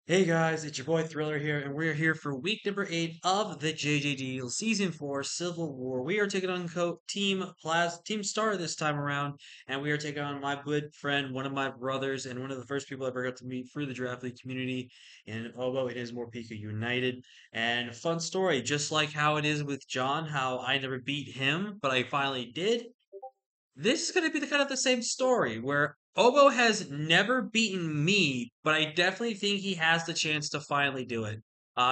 Hey guys, it's your boy Thriller here, and we're here for week number 8 of the JJDL Season 4 Civil War. We are taking on Team Star this time around, and we are taking on my good friend, one of my brothers, and one of the first people I ever got to meet through the Draft League community in Obo. It is Morpeko United. And fun story, just like how it is with John, how I never beat him, but I finally did. This is going to be the kind of the same story where Obo has never beaten me, but I definitely think he has the chance to finally do it.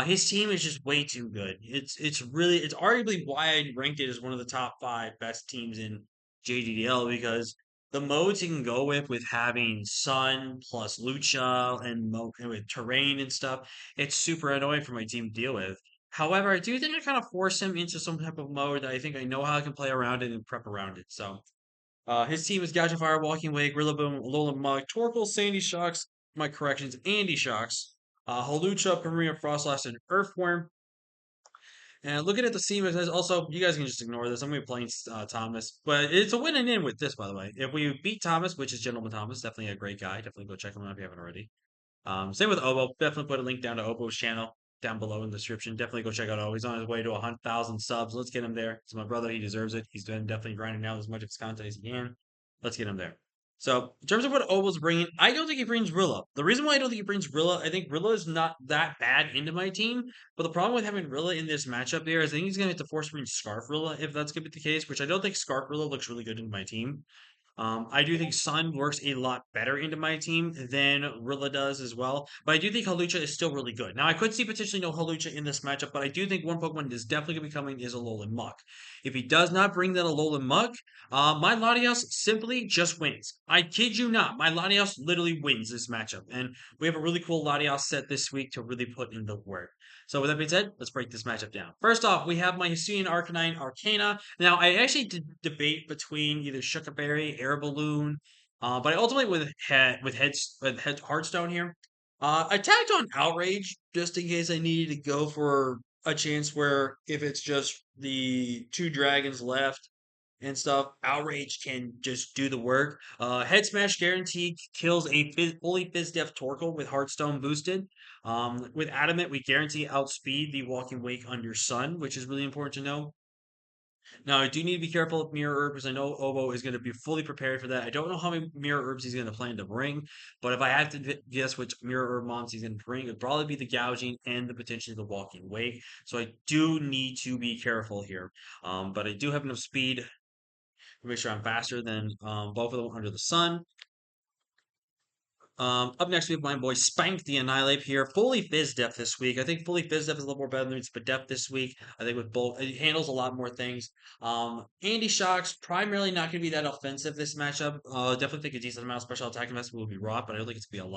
His team is just way too good. It's arguably why I ranked it as one of the top 5 best teams in JDDL because the modes you can go with having Sun plus Lucha and with terrain and stuff, it's super annoying for my team to deal with. However, I do think I kind of force him into some type of mode that I think I know how I can play around it and prep around it. So his team is Gouging Fire, Walking Away, Gorilla Boom, Alolan Mug, Torkoal, Sandy Shocks, my corrections, Andy Shocks, Hawlucha, Premier Frostlass, and Earthworm. And looking at the team, it says also, you guys can just ignore this. I'm going to be playing Thomas, but it's a win and in with this, by the way. If we beat Thomas, which is Gentleman Thomas, definitely a great guy. Definitely go check him out if you haven't already. Same with Obo. Definitely put a link down to Obo's channel down below in the description. Definitely go check out Obo. He's on his way to 100,000 subs. Let's get him there. He's my brother. He deserves it. He's been definitely grinding out as much of his content as he can. Let's get him there. So, in terms of what Obo's bringing, I don't think he brings Rilla. The reason why I don't think he brings Rilla, I think Rilla is not that bad into my team. But the problem with having Rilla in this matchup there is I think he's going to have to force bring Scarf Rilla if that's going to be the case, which I don't think Scarf Rilla looks really good in my team. I do think Sun works a lot better into my team than Rilla does as well. But I do think Hawlucha is still really good. Now, I could see potentially no Hawlucha in this matchup, but I do think one Pokemon that is definitely going to be coming is Alolan Muck. If he does not bring that Alolan Muck, my Latios simply just wins. I kid you not. My Latios literally wins this matchup. And we have a really cool Latios set this week to really put in the work. So with that being said, let's break this matchup down. First off, we have my Hisuian Arcanine Arcana. Now, I actually did debate between either Berry, Air Balloon, but I ultimately with Hearthstone here. I tagged on Outrage just in case I needed to go for a chance where if it's just the 2 dragons left and stuff, Outrage can just do the work. Head Smash guaranteed kills a fully Fizz Def Torkoal with Hearthstone boosted. With Adamant, we guarantee outspeed the Walking Wake under Sun, which is really important to know. Now, I do need to be careful with Mirror Herb because I know Obo is going to be fully prepared for that. I don't know how many Mirror Herbs he's going to plan to bring, but if I had to guess which Mirror Herb mons he's going to bring, it'd probably be the Gouging and the potentially the Walking Wake. So I do need to be careful here. But I do have enough speed to make sure I'm faster than both of them under the sun. Up next, we have my boy Spank the Annihilate here. Fully Fizz Depth this week. I think Fully Fizz Depth is a little more better than its Depth this week. I think with both, it handles a lot more things. Andy Shock's primarily not going to be that offensive this matchup. Definitely think a decent amount of special attack investment will be wrought, but I don't think it's going to be a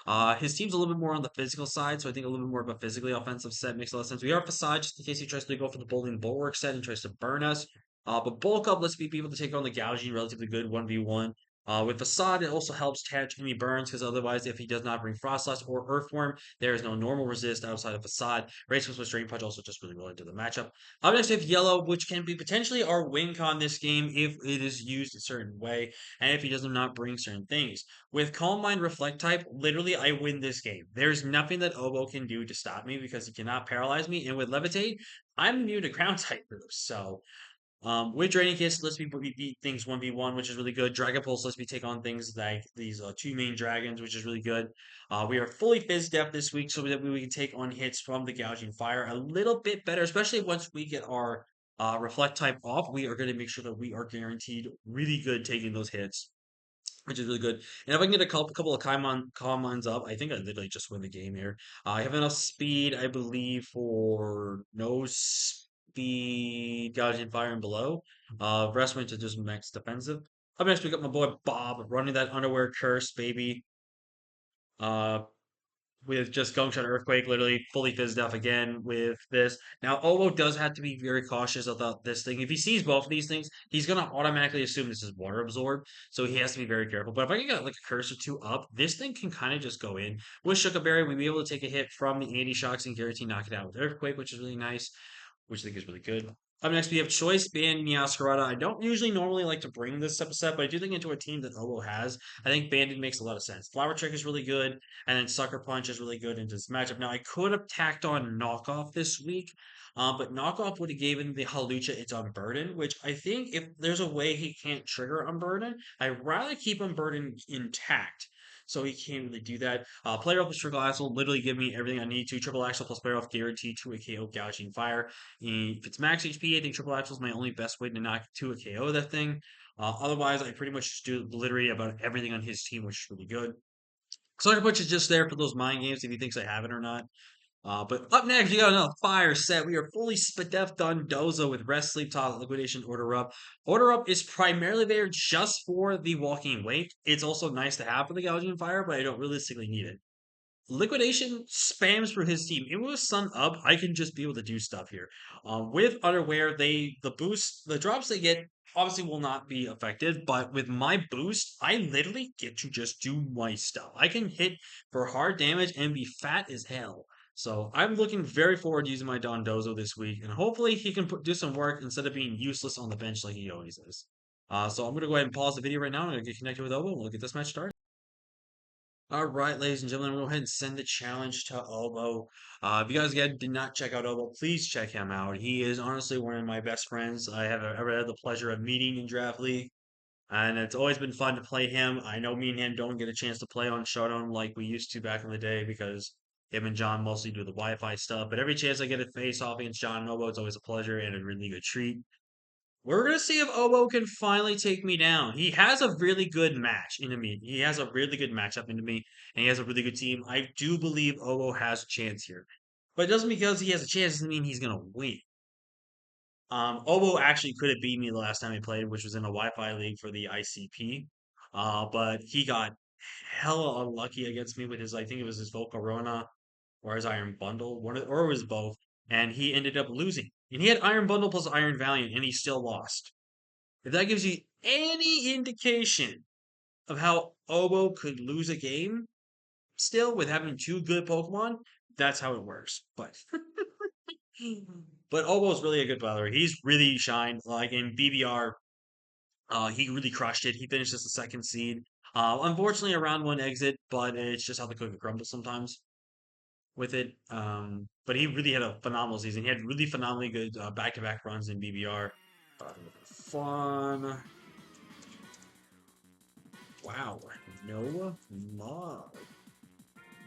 lot. His team's a little bit more on the physical side, so I think a little bit more of a physically offensive set makes a lot of sense. We are Facade just in case he tries to go for the Bullying Bulwark set and tries to burn us. But Bulk Up lets me be able to take on the Gouging relatively good 1v1. With Facade, it also helps catch any burns because otherwise, if he does not bring Frostlass or Earthworm, there is no normal resist outside of Facade. Race with Drain Punch also just really well into the matchup. Up next, we have Yellow, which can be potentially our win con this game if it is used a certain way and if he does not bring certain things. With Calm Mind Reflect type, literally, I win this game. There's nothing that Obo can do to stop me because he cannot paralyze me. And with Levitate, I'm immune to ground type moves. So with Draining Kiss, lets me beat things 1v1, which is really good. Dragon Pulse lets me take on things like these 2 main dragons, which is really good. We are fully Fizz Depth this week, so that we can take on hits from the Gouging Fire a little bit better, especially once we get our Reflect type off. We are going to make sure that we are guaranteed really good taking those hits, which is really good. And if I can get a couple of calm minds up, I think I literally just win the game here. I have enough speed, I believe, for no speed, gouging fire and below. Rest went to just max defensive. Up next, we got my boy Bob running that underwear curse, baby. Uh, with just Gong Shot Earthquake, literally fully fizzed off again with this. Now, Obo does have to be very cautious about this thing. If he sees both of these things, he's going to automatically assume this is water absorb, so he has to be very careful. But if I can get like a curse or two up, this thing can kind of just go in. With Berry, we'll be able to take a hit from the anti-shocks and guarantee knock it out with Earthquake, which is really nice, which I think is really good. Up next, we have Choice Band Masquerada. I don't usually normally like to bring this type of set, but I do think into a team that Obo has, I think Bandit makes a lot of sense. Flower Trick is really good, and then Sucker Punch is really good into this matchup. Now, I could have tacked on Knockoff this week, but Knockoff would have given the Halucha its Unburden, which I think if there's a way he can't trigger Unburden, I'd rather keep Unburden intact. So he can't really do that. Player off plus Triple Axle literally give me everything I need to. Triple Axle plus player off guaranteed to a KO Gouging Fire. If it's max HP, I think Triple Axle is my only best way to knock to a KO that thing. Otherwise, I pretty much just do literally about everything on his team, which is really good. Sucker Punch is just there for those mind games if he thinks I have it or not. But up next, we got another fire set. We are fully Spadef done Dozo with Rest, Sleep, Talk, Liquidation, Order Up. Order Up is primarily there just for the Walking Wake. It's also nice to have for the Gouging Fire, but I don't realistically need it. Liquidation spams for his team. Even with Sun up, I can just be able to do stuff here. With Unaware, the boost, the drops they get obviously will not be affected, but with my boost, I literally get to just do my stuff. I can hit for hard damage and be fat as hell. So I'm looking very forward to using my Dondozo this week, and hopefully he can do some work instead of being useless on the bench like he always is. So I'm going to go ahead and pause the video right now. I'm going to get connected with Obo, and we'll get this match started. All right, ladies and gentlemen, we'll go ahead and send the challenge to Obo. If you guys again did not check out Obo, please check him out. He is honestly one of my best friends I have ever had the pleasure of meeting in Draft League, and it's always been fun to play him. I know me and him don't get a chance to play on Showdown like we used to back in the day because him and John mostly do the Wi-Fi stuff. But every chance I get to face off against John and Obo, it's always a pleasure and a really good treat. We're gonna see if Obo can finally take me down. He has a really good match into me. He has a really good matchup into me, and he has a really good team. I do believe Obo has a chance here, but it doesn't because he has a chance doesn't mean he's gonna win. Obo actually could have beat me the last time he played, which was in a Wi-Fi league for the ICP. But he got hella unlucky against me with his, I think it was his Volcarona or his Iron Bundle, or it was both, and he ended up losing. And he had Iron Bundle plus Iron Valiant, and he still lost. If that gives you any indication of how Obo could lose a game still with having two good Pokemon, that's how it works. But Obo's really a good battler. He's really shined. Like in BBR, he really crushed it. He finished as the second seed. Unfortunately, a round one exit, but it's just how the cookie crumbles sometimes with it. But he really had a phenomenal season. He had really phenomenally good back-to-back runs in BBR. Fun. Wow, Noah Mog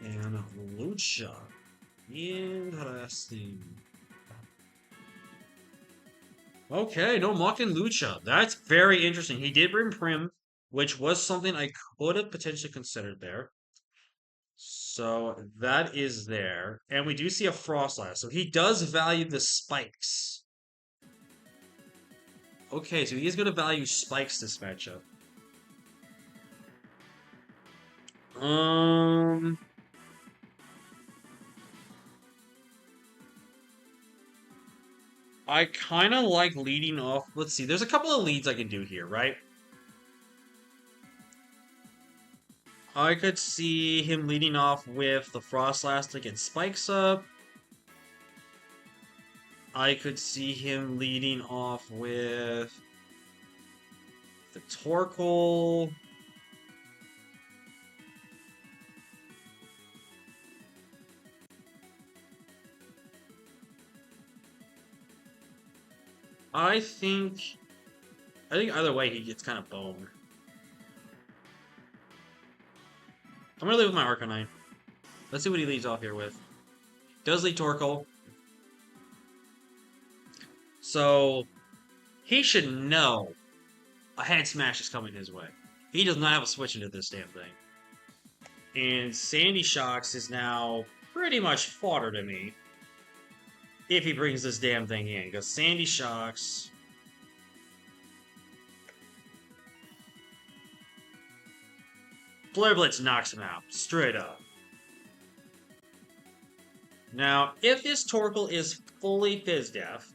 and Lucha. Interesting. Okay, no Mach and Lucha. That's very interesting. He did bring Prim, which was something I could have potentially considered there. So that is there. And we do see a Frostlass. So he does value the spikes. Okay, so he is going to value spikes this matchup. I kind of like leading off. Let's see. There's a couple of leads I can do here, right? I could see him leading off with the Frostlass to get spikes up. I could see him leading off with the Torkoal. I think either way he gets kind of boned. I'm gonna leave with my Arcanine. Let's see what he leads off here with. Does lead Torkoal. So he should know a head smash is coming his way. He does not have a switch into this damn thing. And Sandy Shocks is now pretty much fodder to me. If he brings this damn thing in. Because Sandy Shocks... Flare Blitz knocks him out. Straight up. Now, if this Torkoal is fully Fizz Def...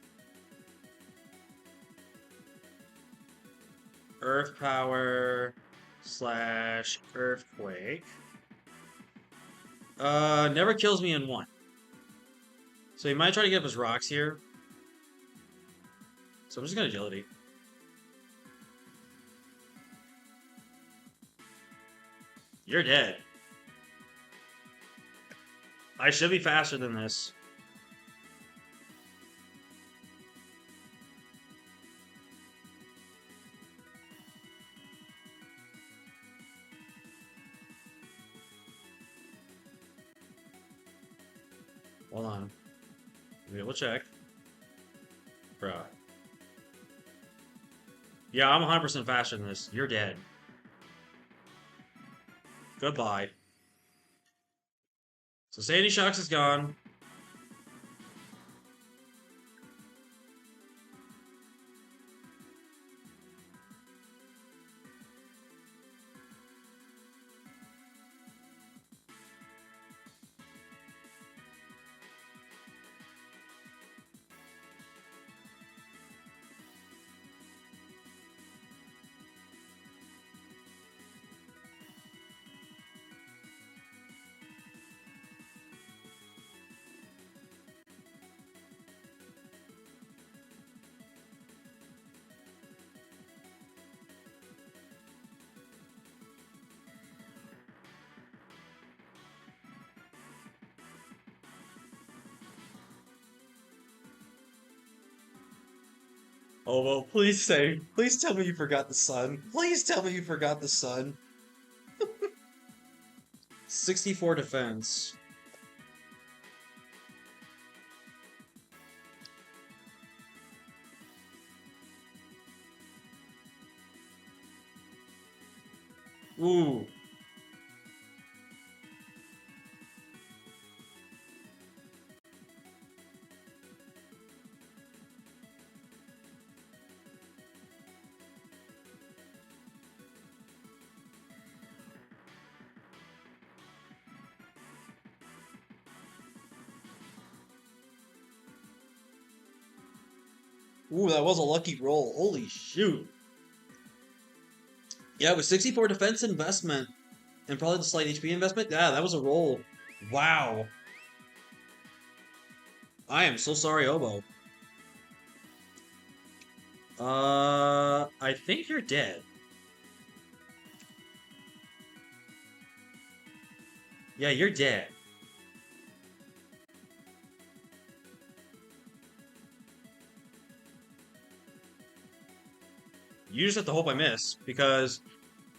Earth Power / Earthquake... never kills me in one. So he might try to get up his rocks here. So I'm just gonna agility. You're dead. I should be faster than this. Hold on. We'll check. Bruh. Yeah, I'm 100% faster than this. You're dead. Goodbye. So Sandy Shocks is gone. Oh, well, please tell me you forgot the sun. Please tell me you forgot the sun. 64 defense. Ooh. Ooh, that was a lucky roll. Holy shoot. Yeah, with 64 defense investment and probably the slight HP investment, yeah, that was a roll. Wow. I am so sorry, Obo. I think you're dead. Yeah, you're dead. You just have to hope I miss, because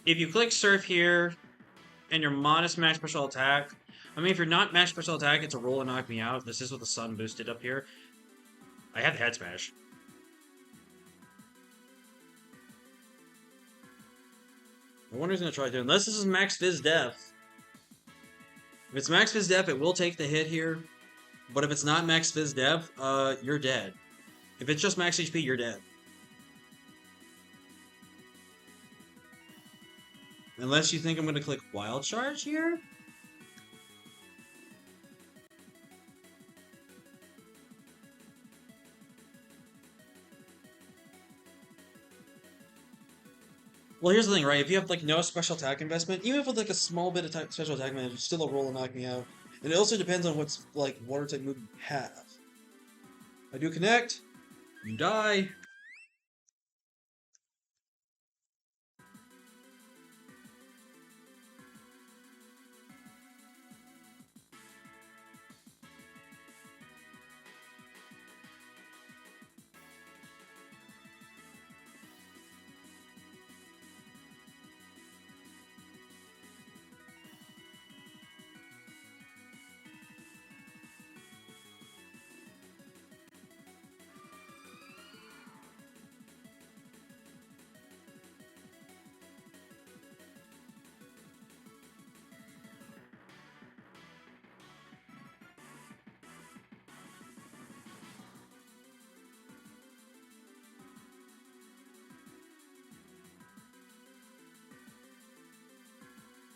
if you click Surf here and you're modest max special attack, I mean, if you're not max special attack, it's a roll and knock me out. This is with the sun boosted up here. I have the head smash. I wonder who's gonna try to, unless this is max Fizz Def. If it's max Fizz Def, it will take the hit here. But if it's not max Fizz Def, you're dead. If it's just max HP, you're dead. Unless you think I'm gonna click Wild Charge here? Well, here's the thing, right? If you have like no special attack investment, even if with like a small bit of special attack investment, it's still a roll and knock me out. And it also depends on what's like water type move you have. I do connect, you die.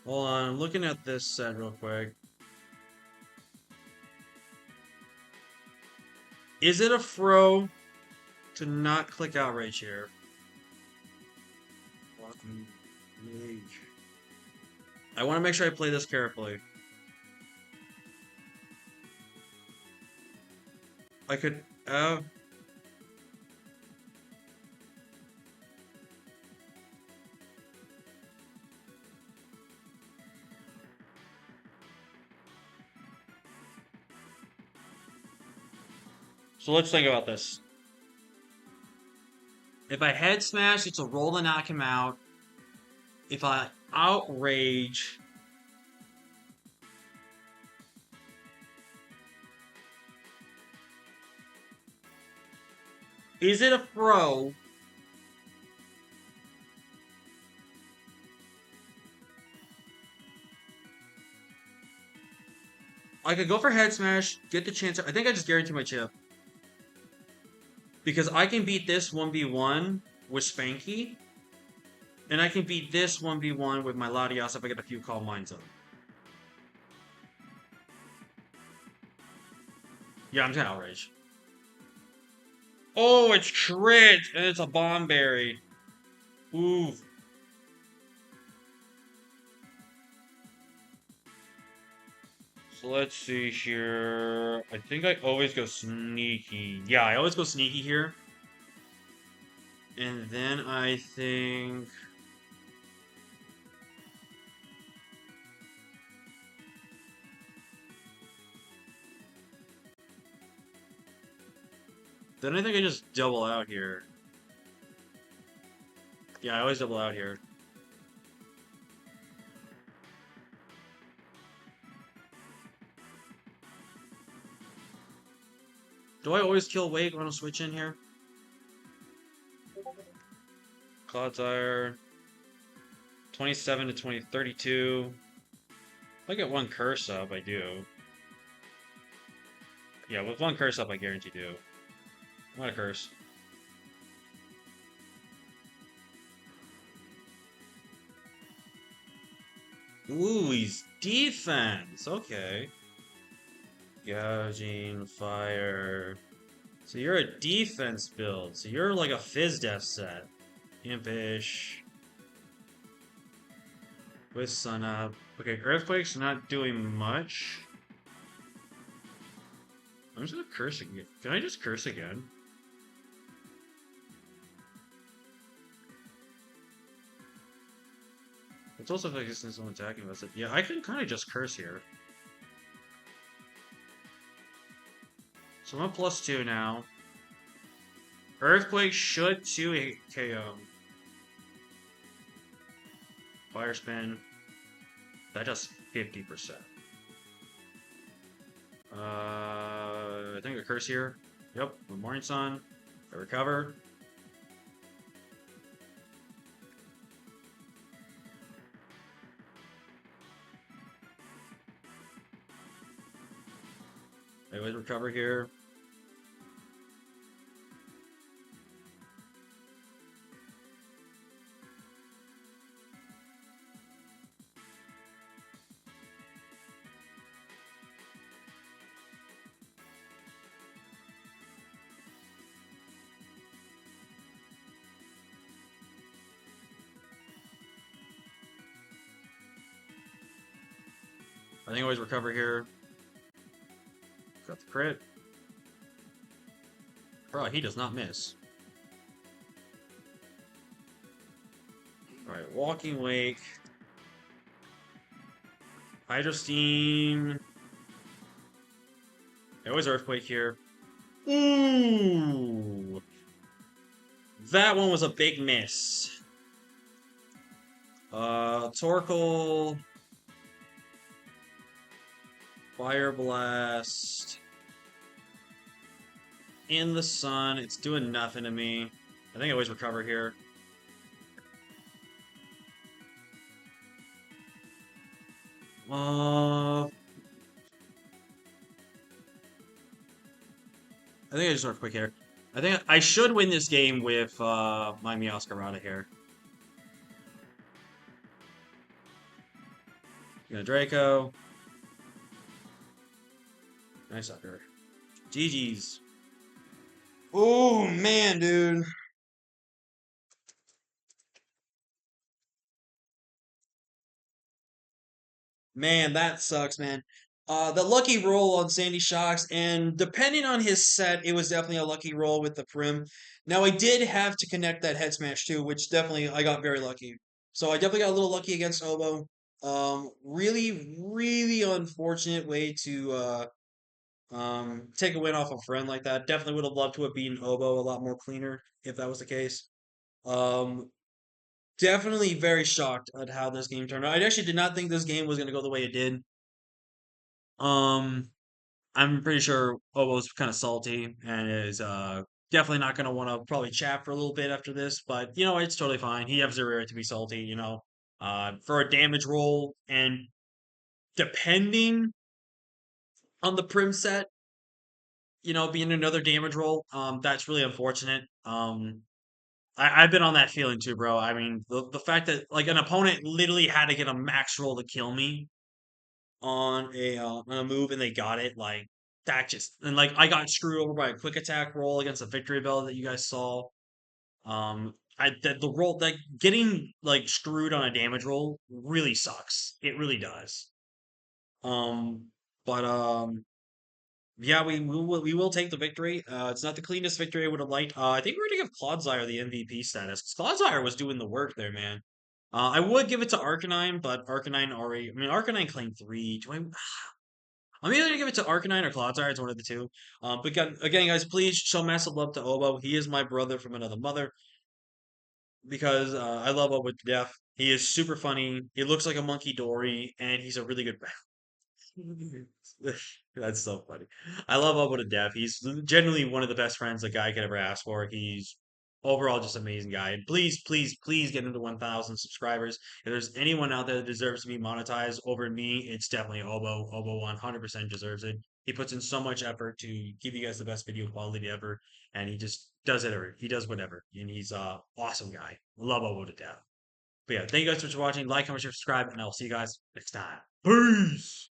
Hold on, I'm looking at this set real quick. Is it a fro to not click outrage here? I want to make sure I play this carefully. I could, So let's think about this. If I head smash, it's a roll to knock him out. If I outrage, is it a throw? I could go for head smash, get the chance. I think I just guarantee my chip. Because I can beat this 1v1 with Spanky, and I can beat this 1v1 with my Latias if I get a few Calm Minds up. Yeah, I'm just gonna outrage. Oh, it's crit, and it's a Bomb Berry. Ooh. So let's see here. I think I always go sneaky. Yeah, I always go sneaky here. And then I think... Then I think I just double out here. Yeah, I always double out here. Do I always kill Wake when I switch in here? Cloudzyre. 27 to 20, 32. If I get one curse up, I do. Yeah, with one curse up, I guarantee do. Not a curse. Ooh, he's defense. Okay. Gouging, fire. So you're a defense build. So you're like a Fizz Def set. Impish. With Sun Up. Okay, Earthquake's not doing much. I'm just gonna curse again. Can I just curse again? It's also if I guess there's no attacking with it. Yeah, I can kind of just curse here. So I'm at +2 now. Earthquake should 2 KO. Fire Spin. That does 50%. I think a curse here. Yep, with Morning Sun. I recover. I always recover here. I think I always recover here. Got the crit. Bro, he does not miss. Alright, Walking Wake. Hydro Steam. I always Earthquake here. Ooh! That one was a big miss. Torkoal. Fire Blast. In the sun. It's doing nothing to me. I think I always recover here. I think I just Earthquake here. I think I should win this game with my Meowscarada here. Gonna Draco. Nice sucker. GG's. Oh, man, dude. Man, that sucks, man. The lucky roll on Sandy Shocks, and depending on his set, it was definitely a lucky roll with the Prim. Now, I did have to connect that head smash too, which definitely I got very lucky. So I definitely got a little lucky against Obo. Really, really unfortunate way to Take a win off a friend like that. Definitely would have loved to have beaten Obo a lot more cleaner if that was the case. Um, Definitely very shocked at how this game turned out. I actually did not think this game was going to go the way it did. Um, I'm pretty sure Obo's kind of salty and is definitely not going to want to probably chat for a little bit after this, but you know, it's totally fine. He has every right to be salty, you know. For a damage roll and depending on the prim set, you know, being another damage roll, that's really unfortunate. I've been on that feeling too, bro. I mean, the fact that like an opponent literally had to get a max roll to kill me on a move and they got it, like that just and like I got screwed over by a quick attack roll against a victory bell that you guys saw. I that the roll like getting like screwed on a damage roll really sucks. It really does. Um, but yeah, we will take the victory. It's not the cleanest victory I would have liked. I think we're gonna give Clodsire the MVP status. 'Cause Clodsire was doing the work there, man. I would give it to Arcanine, but Arcanine already. I mean, Arcanine claimed three. Do I? I'm either gonna give it to Arcanine or Clodsire. It's one of the two. But again, guys, please show massive love to Obo. He is my brother from another mother because I love Obo to death. He is super funny. He looks like a monkey Dory, and he's a really good That's so funny. I love Obo to death. He's genuinely one of the best friends a guy could ever ask for. He's overall just an amazing guy. And please, please, please get into 1,000 subscribers. If there's anyone out there that deserves to be monetized over me, it's definitely Obo. Obo 100% deserves it. He puts in so much effort to give you guys the best video quality ever, and he just does it. He does whatever, and he's a awesome guy. Love Obo to death. But yeah, thank you guys so much for watching. Like, comment, share, subscribe, and I'll see you guys next time. Peace.